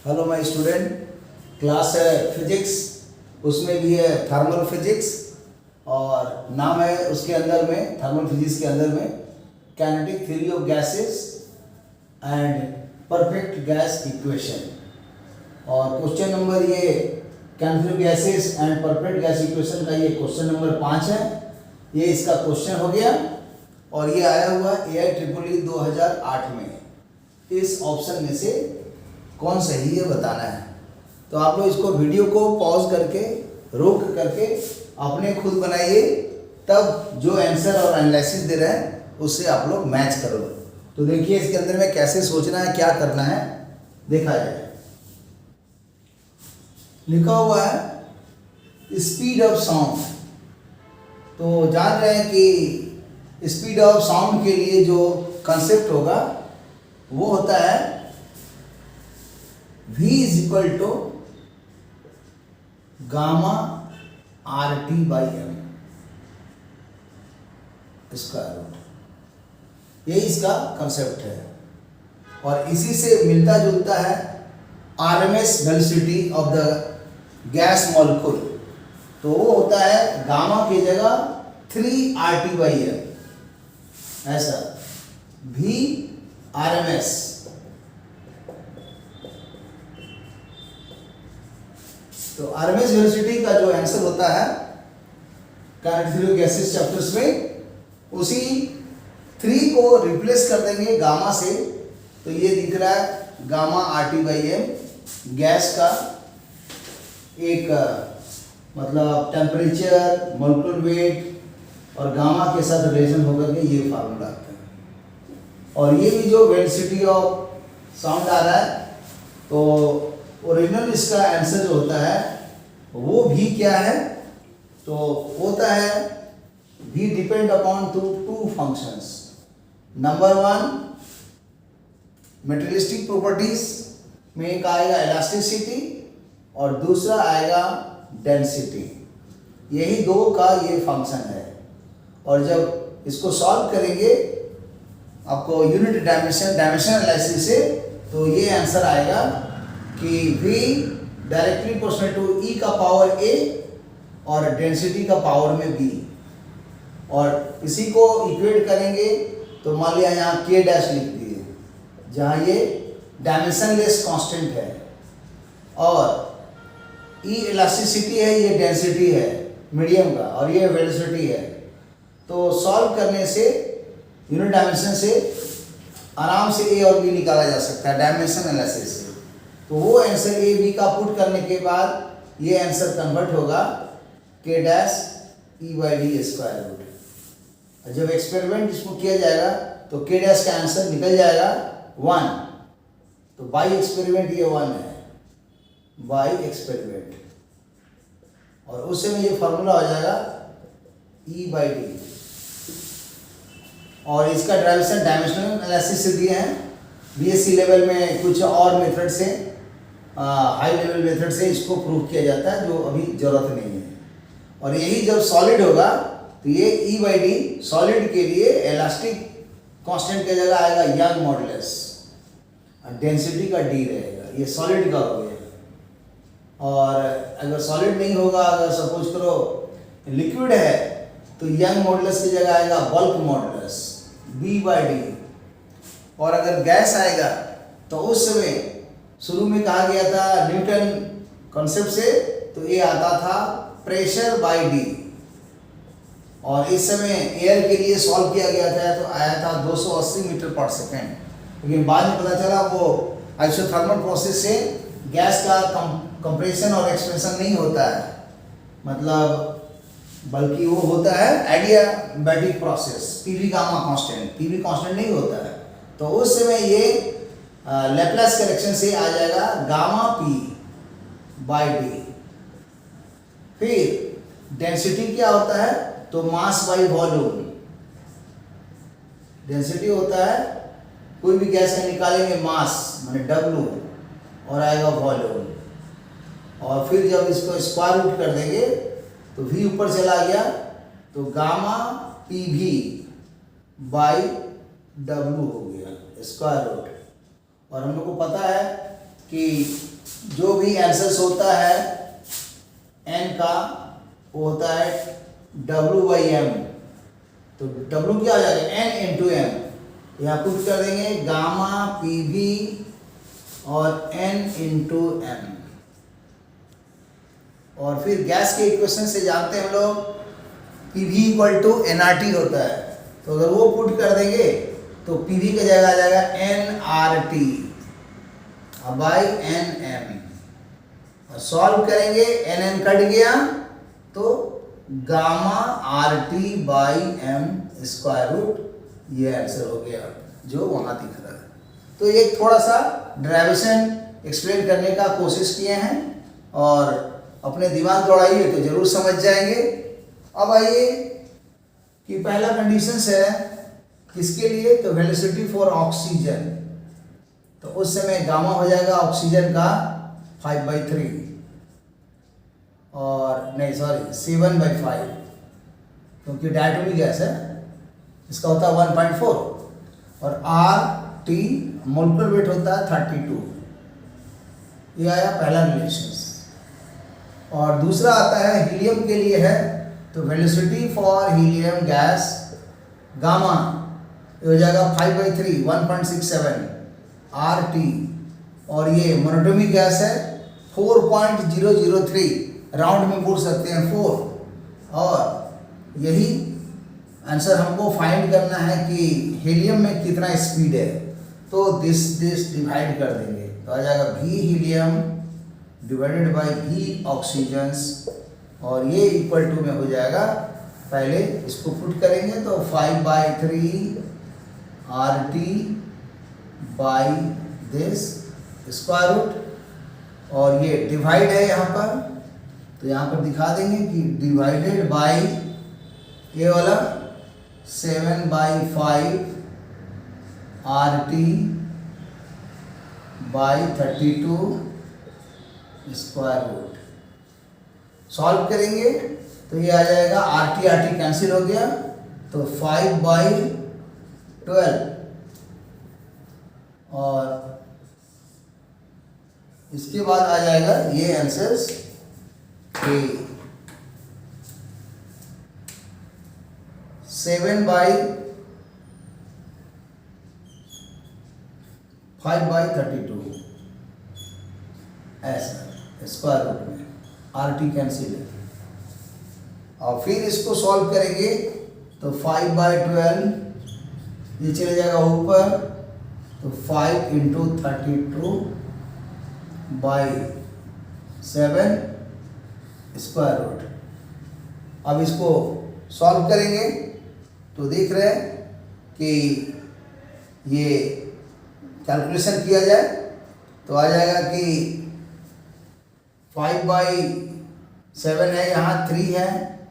Hello my student, class है physics, उसमें भी है थर्मल फिजिक्स और नाम है उसके अंदर में थर्मल फिजिक्स के अंदर में kinetic theory of gases and perfect gas equation. और क्वेश्चन नंबर ये kinetic gases and perfect gas equation का ये क्वेश्चन नंबर 5 है। ये इसका क्वेश्चन हो गया और ये आया हुआ AIEEE 2008 में। इस ऑप्शन में से कौन सही है बताना है। तो आप लोग इसको वीडियो को पॉज करके रोक करके अपने खुद बनाइए, तब जो आंसर और एनालिसिस दे रहे हैं उससे आप लोग मैच करो। तो देखिए इसके अंदर में कैसे सोचना है, क्या करना है, देखा जाए। लिखा हुआ है स्पीड ऑफ साउंड। तो जान रहे हैं कि स्पीड ऑफ साउंड के लिए जो कंसेप्ट होगा वो होता है V is equal to gamma RT by M square root. यही इसका कंसेप्ट है और इसी से मिलता जुलता है RMS velocity of the gas molecule. तो वो होता है गामा की जगह 3RT बाई M, ऐसा V RMS। तो RMS वेलोसिटी का जो आंसर होता है kinetic theory of gases chapters में, उसी 3 को रिप्लेस कर देंगे गामा से। तो ये दिख रहा है gamma RT by M, gas का एक मतलब टेम्परेचर, मॉलिक्यूलर वेट और गामा के साथ रिलेशन होकर के ये फार्मूला आता है। और ये भी जो वेलोसिटी ऑफ साउंड आ रहा है, तो ओरिजिनल इसका आंसर जो होता है वो भी क्या है, तो होता है V depend upon two functions. Number 1 materialistic properties में एक आएगा इलास्टिसिटी और दूसरा आएगा डेंसिटी। यही दो का ये फंक्शन है। और जब इसको सॉल्व करेंगे आपको यूनिट डायमेंशन एनालिसिस से, तो ये आंसर आएगा कि V directly proportional to E का पावर A और डेंसिटी का पावर में B। और इसी को इक्वेट करेंगे तो मान लिया यहाँ K डैश लिख दिए, जहाँ ये डायमेंशनलेस कांस्टेंट है और E इलास्टिसिटी है, ये डेंसिटी है मीडियम का और ये वेलोसिटी है। तो सॉल्व करने से यूनिट डायमेंशन से आराम से A और B निकाला जा सकता है डायमेंशन एनालिसिस से। तो वो आंसर A B का पुट करने के बाद ये आंसर कन्वर्ट होगा K dash E by D square root. जब एक्सपेरिमेंट इसको किया जाएगा तो K डैश का आंसर निकल जाएगा 1। तो बाई एक्सपेरिमेंट ये 1 है, बाई एक्सपेरिमेंट। और उस समय ये फॉर्मूला हो जाएगा E बाई D। और इसका डायमेंशनल एनालिसिस से दिए हैं BSc लेवल में, कुछ और मेथड से, हाई लेवल मेथड से इसको प्रूव किया जाता है, जो अभी जरूरत नहीं है। और यही जब सॉलिड होगा तो ये E बाई D सॉलिड के लिए इलास्टिक कांस्टेंट की जगह आएगा यंग मॉडुलस और डेंसिटी का D रहेगा। ये सॉलिड का हो गया। और अगर सॉलिड नहीं होगा, अगर सपोज करो लिक्विड है, तो यंग मॉडुलस की जगह आएगा bulk modulus B by D। और अगर गैस आएगा तो उस समय शुरू में कहा गया था न्यूटन कॉन्सेप्ट से, तो ये आता था प्रेशर बाई D। और इस समय एयर के लिए सॉल्व किया गया था तो आया था 280 मीटर पर सेकेंड। लेकिन बाद में पता चला वो आइसोथर्मल प्रोसेस से गैस का कंप्रेशन और एक्सपेंशन नहीं होता है, मतलब बल्कि वो होता है adiabatic process, PV gamma constant, PV constant नहीं होता है। तो उस समय ये लैप्लास करेक्शन से आ जाएगा गामा P बाई D। फिर डेंसिटी क्या होता है, तो मास बाई वॉल्यूम। डेंसिटी होता है कोई भी गैस का निकालेंगे मास माने W और आएगा वॉल्यूम। और फिर जब इसको स्क्वायर रूट कर देंगे तो V ऊपर चला गया तो गामा PV बाई W हो गया स्क्वायर रूट। और हम लोग को पता है कि जो भी आंसर्स होता है n का वो होता है W/m। तो W क्या हो जाएगा, n इंटू m। यहाँ पुट कर देंगे गामा PV और n इंटू m। और फिर गैस के इक्वेशन से जानते हैं हम लोग PV इक्वल टू nRT होता है। तो अगर वो पुट कर देंगे तो PV की जगह आ जाएगा nRT बाई nm। और सॉल्व करेंगे nm कट गया तो gamma RT by m square root, ये आंसर हो गया जो वहाँ दिख रहा है। तो एक थोड़ा सा डेरिवेशन एक्सप्लेन करने का कोशिश किए हैं और अपने दिमाग दौड़ाइए तो जरूर समझ जाएंगे। अब आइए कि पहला कंडीशंस है किसके लिए, तो वेलोसिटी फॉर ऑक्सीजन। तो उस समय गामा हो जाएगा ऑक्सीजन का 5/3 और नहीं सॉरी 7/5, क्योंकि डायटोमिक गैस है, इसका होता है 1.4 और RT मोलकुलर वेट होता है 32। ये आया पहला रिलेशंस। और दूसरा आता है हीलियम के लिए है, तो velocity for helium gas gamma ये हो जाएगा 5/3 1.67 RT। और ये मोनोटोमिक गैस है 4.003, राउंड में बोल सकते हैं 4। और यही आंसर हमको फाइंड करना है कि हीलियम में कितना स्पीड है, तो दिस डिवाइड कर देंगे तो आ जाएगा V helium divided by V oxygens, और ये इक्वल टू में हो जाएगा, पहले इसको पुट करेंगे तो 5/3 RT by this square root, और ये डिवाइड है यहाँ पर, तो यहाँ पर दिखा देंगे कि डिवाइडेड बाई ये वाला 7/5 RT by 32 square root. Solve करेंगे तो ये आ जाएगा RT कैंसिल हो गया, तो 5/12 और इसके बाद आ जाएगा ये आंसर्स के 7/5/32 ऐसा स्क्वायर रूट में RT कैंसिल है। और फिर इसको सॉल्व करेंगे तो 5/12 ये चले जाएगा ऊपर, तो 5 इंटू 32 बाई 7 स्क्वायर रूट। अब इसको सॉल्व करेंगे तो देख रहे हैं कि ये कैलकुलेशन किया जाए तो आ जाएगा कि 5/7 है, यहाँ 3 है,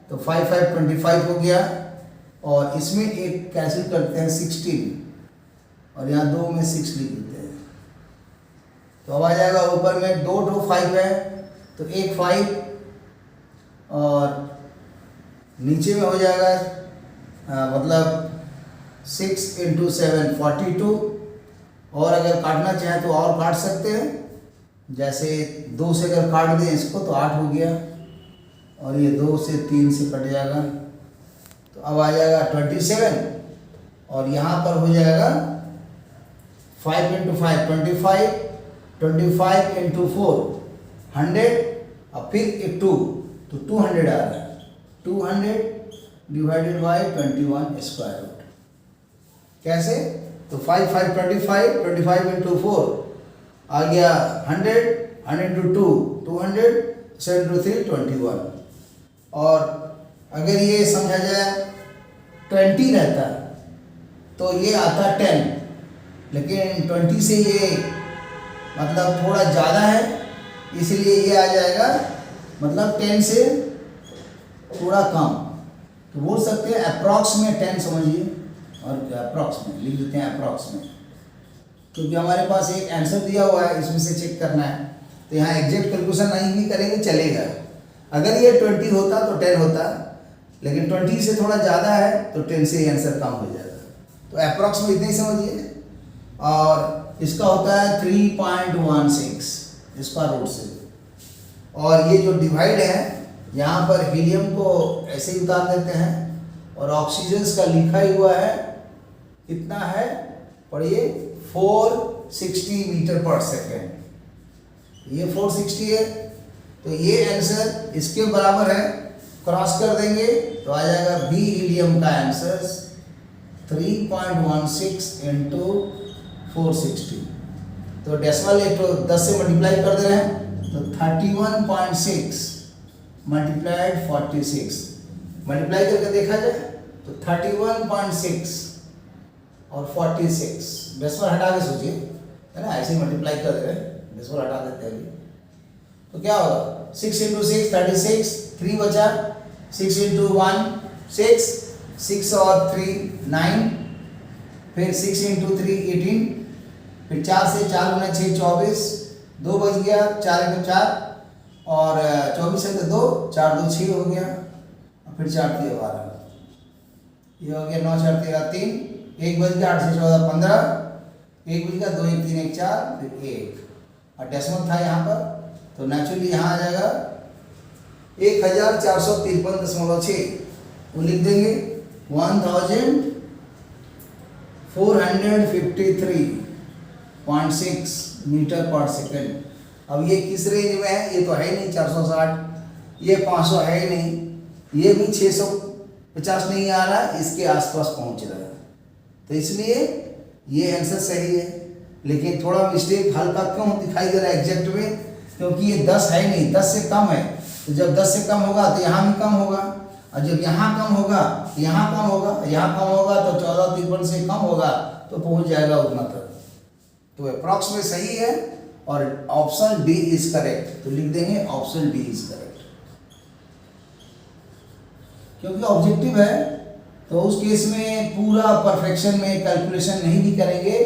तो 5/5 हो गया, और इसमें एक कैंसिल करते हैं 16 और यहाँ 2 में 6 लिख देते हैं, तो अब आ जाएगा ऊपर में 2 5 है, तो एक 5 और नीचे में हो जाएगा मतलब 6 इंटू 7 42, और अगर काटना चाहें तो और काट सकते हैं, जैसे 2 से अगर काट दें इसको तो 8 हो गया, और ये 2 से 3 से कट जाएगा, तो अब आ जाएगा 27, और यहाँ पर हो जाएगा 5 इंटू 5 25, 25 इंटू 4 100, और फिर एक 2 तो 200 आ रहा है, 200 डिवाइडेड बाई 21 स्क्वायर रूट। कैसे, तो 5 5 25, 25 इंटू 4 आ गया 100, 100 इंटू 2 200, 7 इंटू 3 21। और अगर ये समझा जाए 20 रहता तो ये आता 10, लेकिन 20 से ये मतलब थोड़ा ज़्यादा है, इसलिए ये आ जाएगा मतलब 10 से थोड़ा कम, तो बोल सकते हैं अप्रॉक्स में 10 समझिए, और अप्रॉक्स में लिख देते हैं अप्रॉक्स में, क्योंकि हमारे पास एक आंसर दिया हुआ है, इसमें से चेक करना है, तो यहाँ एग्जैक्ट कैलकुलेशन नहीं भी करेंगे चलेगा। अगर ये 20 होता तो 10 होता, लेकिन 20 से थोड़ा ज़्यादा है तो 10 से ही आंसर कम हो जाएगा, तो अप्रॉक्स में इतना ही समझिए। और इसका होता है 3.16, स्क्वायर रूट से। और ये जो डिवाइड है यहाँ पर हीलियम को ऐसे ही उतार देते हैं और ऑक्सीजन का लिखा ही हुआ है कितना है पढ़िए 460 मीटर पर सेकेंड। ये 460 है तो ये आंसर इसके बराबर है, क्रॉस कर देंगे तो आ जाएगा बी हीलियम का आंसर 3.16 इंटू 460। तो डेसिमल एक तो 10 से मल्टीप्लाई कर दे रहे हैं तो 31.6 मल्टीप्लाइड 46, मल्टीप्लाई करके देखा जाए तो 31.6 और 46, डेसिमल हटा के सोचिए है ना, ऐसे मल्टीप्लाई कर दे रहे हैं, डेसिमल हटा देते हैं अभी तो क्या होगा 6 इंटू 6 36, 3 बचा, 6 इंटू 1 6, 6 और 3 9, फिर 6 इंटू 3 18, फिर 4 से 4 गुना 6 24, 2 बच गया, 4 इंटू 4 और 24 से 2, 4 2 6 हो गया, फिर 4 3 12, ये हो गया 9 4 13 3, 1 बच गया, 8 से 14 15, 1 बच गया, 2 1 3 1 4, फिर 1 और डेसिमल था यहाँ पर तो नेचुरली यहाँ आ जाएगा 1453.6, वो लिख देंगे 1453.6 मीटर पर सेकेंड। अब ये किस रेंज में है, ये तो है ही नहीं 460, ये 500 है ही नहीं, ये भी 650 नहीं आ रहा, इसके आसपास पहुंच रहा है, तो इसलिए ये आंसर सही है। लेकिन थोड़ा मिस्टेक हल्का क्यों दिखाई दे रहा है एग्जैक्ट में, क्योंकि ये 10 है नहीं, 10 से कम है, तो जब 10 से कम होगा तो यहाँ भी कम होगा, और जब यहाँ कम होगा यहाँ कम होगा, यहाँ कम होगा तो 1453 से कम होगा तो पहुंच जाएगा उतना तक। तो अप्रॉक्स में सही है और ऑप्शन डी इज करेक्ट, तो लिख देंगे ऑप्शन डी इज करेक्ट, क्योंकि ऑब्जेक्टिव है तो उस केस में पूरा परफेक्शन में कैलकुलेशन नहीं भी करेंगे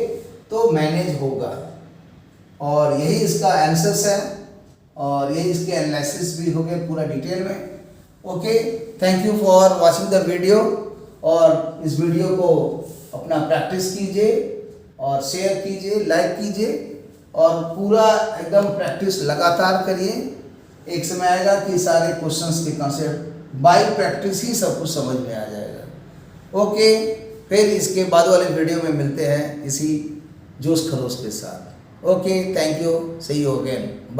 तो मैनेज होगा। और यही इसका आंसर्स है और यही इसके एनालिसिस भी हो गए पूरा डिटेल में। Okay, thank you for watching the video, और इस वीडियो को अपना प्रैक्टिस कीजिए और शेयर कीजिए, लाइक कीजिए और पूरा एकदम प्रैक्टिस लगातार करिए। एक समय आएगा कि सारे क्वेश्चंस के कॉन्सेप्ट बाय प्रैक्टिस ही सब कुछ समझ में आ जाएगा। ओके, फिर इसके बाद वाले वीडियो में मिलते हैं इसी जोश खरोश के साथ। Okay, thank you, see you again.